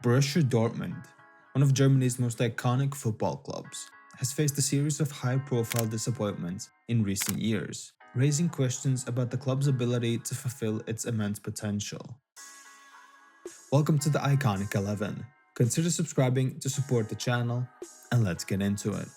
Borussia Dortmund, one of Germany's most iconic football clubs, has faced a series of high-profile disappointments in recent years, raising questions about the club's ability to fulfill its immense potential. Welcome to the Iconic 11. Consider subscribing to support the channel, and let's get into it.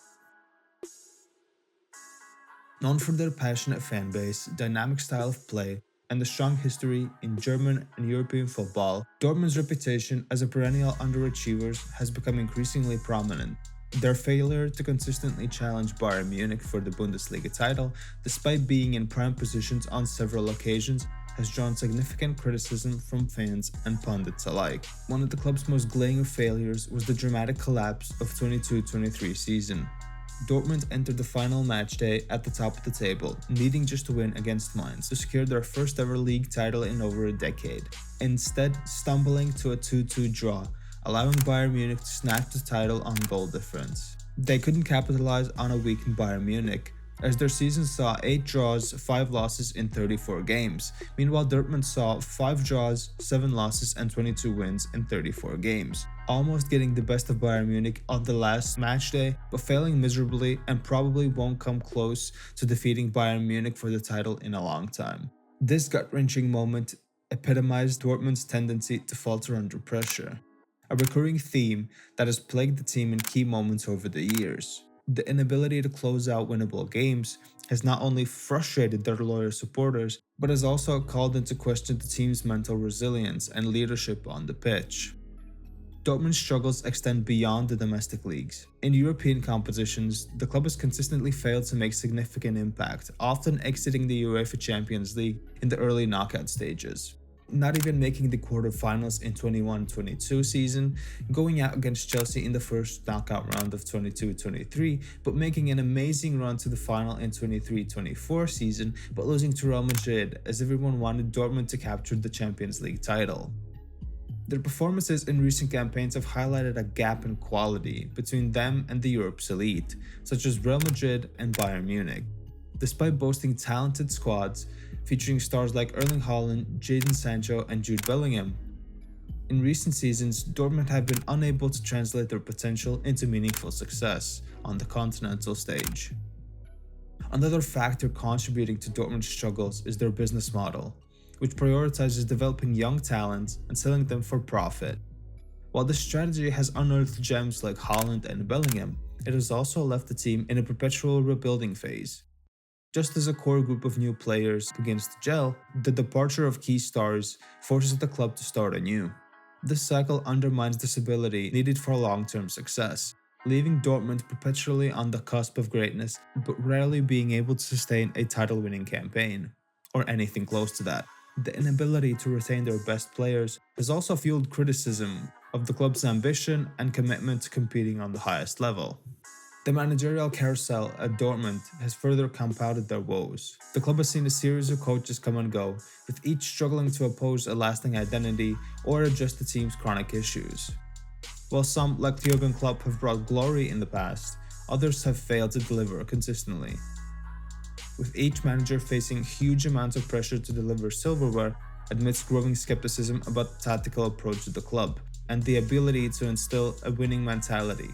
Known for their passionate fan base, dynamic style of play, and a strong history in German and European football, Dortmund's reputation as a perennial underachiever has become increasingly prominent. Their failure to consistently challenge Bayern Munich for the Bundesliga title, despite being in prime positions on several occasions, has drawn significant criticism from fans and pundits alike. One of the club's most glaring failures was the dramatic collapse of 22-23 season. Dortmund entered the final match day at the top of the table, needing just to win against Mainz to secure their first ever league title in over a decade, instead stumbling to a 2-2 draw, allowing Bayern Munich to snatch the title on goal difference. They couldn't capitalize on a weakened Bayern Munich, as their season saw 8 draws, 5 losses in 34 games. Meanwhile, Dortmund saw 5 draws, 7 losses and 22 wins in 34 games, almost getting the best of Bayern Munich on the last match day, but failing miserably and probably won't come close to defeating Bayern Munich for the title in a long time. This gut-wrenching moment epitomized Dortmund's tendency to falter under pressure, a recurring theme that has plagued the team in key moments over the years. The inability to close out winnable games has not only frustrated their loyal supporters, but has also called into question the team's mental resilience and leadership on the pitch. Dortmund's struggles extend beyond the domestic leagues. In European competitions, the club has consistently failed to make significant impact, often exiting the UEFA Champions League in the early knockout stages. Not even making the quarterfinals in 21-22 season, going out against Chelsea in the first knockout round of 22-23, but making an amazing run to the final in 23-24 season, but losing to Real Madrid as everyone wanted Dortmund to capture the Champions League title. Their performances in recent campaigns have highlighted a gap in quality between them and the Europe's elite, such as Real Madrid and Bayern Munich. Despite boasting talented squads, featuring stars like Erling Haaland, Jadon Sancho, and Jude Bellingham, in recent seasons, Dortmund have been unable to translate their potential into meaningful success on the continental stage. Another factor contributing to Dortmund's struggles is their business model, which prioritizes developing young talents and selling them for profit. While this strategy has unearthed gems like Haaland and Bellingham, it has also left the team in a perpetual rebuilding phase. Just as a core group of new players begins to gel, the departure of key stars forces the club to start anew. This cycle undermines the stability needed for long-term success, leaving Dortmund perpetually on the cusp of greatness, but rarely being able to sustain a title-winning campaign, or anything close to that. The inability to retain their best players has also fueled criticism of the club's ambition and commitment to competing on the highest level. The managerial carousel at Dortmund has further compounded their woes. The club has seen a series of coaches come and go, with each struggling to oppose a lasting identity or address the team's chronic issues. While some, like Jurgen Klopp, have brought glory in the past, others have failed to deliver consistently. With each manager facing huge amounts of pressure to deliver silverware amidst growing skepticism about the tactical approach to the club and the ability to instill a winning mentality.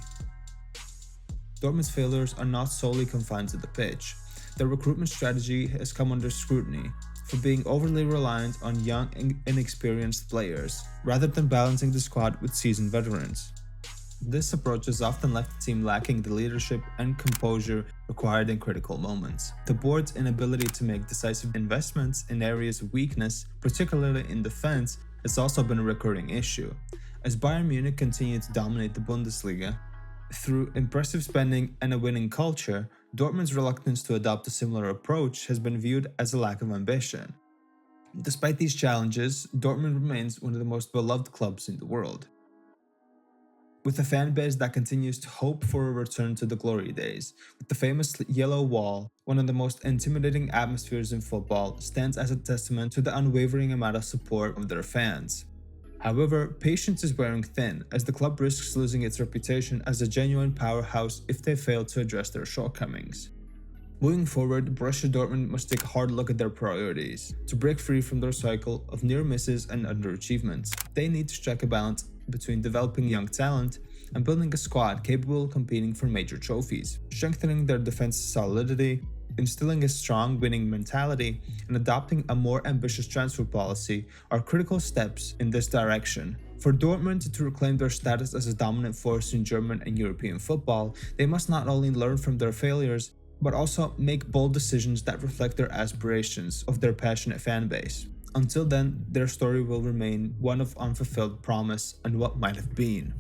Dortmund's failures are not solely confined to the pitch. Their recruitment strategy has come under scrutiny for being overly reliant on young and inexperienced players, rather than balancing the squad with seasoned veterans. This approach has often left the team lacking the leadership and composure required in critical moments. The board's inability to make decisive investments in areas of weakness, particularly in defense, has also been a recurring issue. As Bayern Munich continued to dominate the Bundesliga, through impressive spending and a winning culture, Dortmund's reluctance to adopt a similar approach has been viewed as a lack of ambition. Despite these challenges, Dortmund remains one of the most beloved clubs in the world. With a fan base that continues to hope for a return to the glory days, with the famous Yellow Wall, one of the most intimidating atmospheres in football, stands as a testament to the unwavering amount of support of their fans. However, patience is wearing thin, as the club risks losing its reputation as a genuine powerhouse if they fail to address their shortcomings. Moving forward, Borussia Dortmund must take a hard look at their priorities. To break free from their cycle of near misses and underachievements, they need to strike a balance between developing young talent and building a squad capable of competing for major trophies. Strengthening their defense's solidity, instilling a strong winning mentality, and adopting a more ambitious transfer policy are critical steps in this direction. For Dortmund to reclaim their status as a dominant force in German and European football, they must not only learn from their failures, but also make bold decisions that reflect their aspirations of their passionate fan base. Until then, their story will remain one of unfulfilled promise and what might have been.